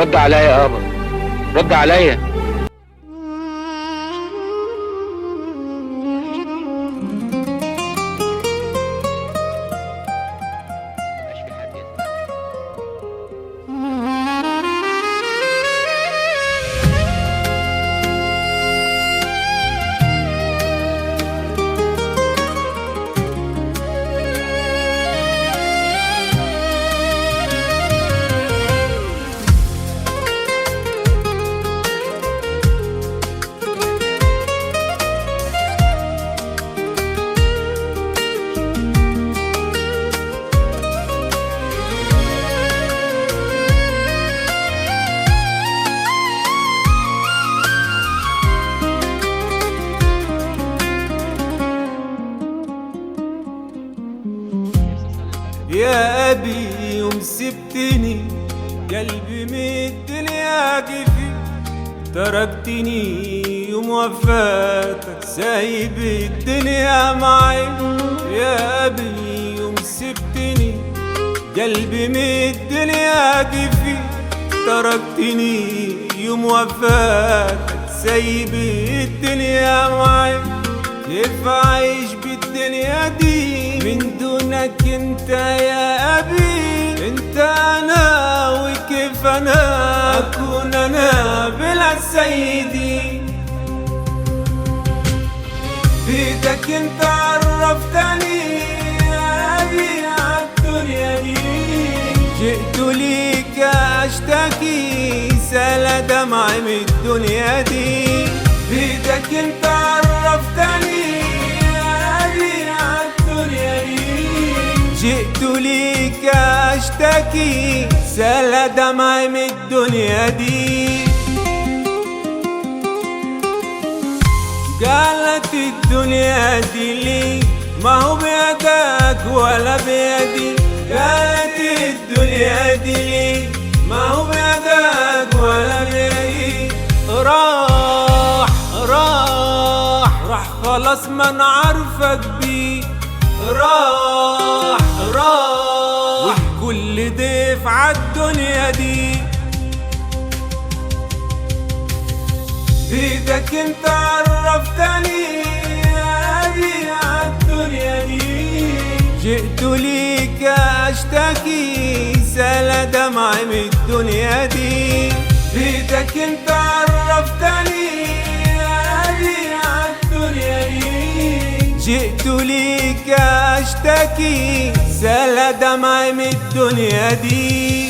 رد عليا يابا، رد عليا. يا أبي يوم سبتني قلبي من الدنيا كيفي، تركتني يوم وفاتك سايب الدنيا معي. يا أبي يوم سبتني قلبي من الدنيا كيفي، تركتني يوم وفاتك سايب الدنيا معي. كيف أعيش بالدنيا دي من دونك انت يا أبي؟ انت أنا وكيف أنا أكون أنا بلا سيدي؟ بيدك انت عرفتني يا أبي عالدنيا دي، جئت ليك أشتكي سال دمعي من الدنيا دي. بيدك انت عرفتني يا أبي عالدنيا دي، جئت ليك أشتكي سال دمعي من الدنيا دي. قالت الدنيا دي لي ما هو بيدك ولا بيدي، قالت الدنيا دي لي ما هو بيدك ولا بيدي. راح خلاص ما نعرفك بيه، راح والكل ضيف عالدنيا دي. بيدك انت عرفتني يا أبي عالدنيا دي، جئت ليك أشتكي سال دمعي من الدنيا دي. بيدك انت عرفتني يا أبي عالدنيا دي، جئت ليك أشتكي سال دمعي من الدنيا دي.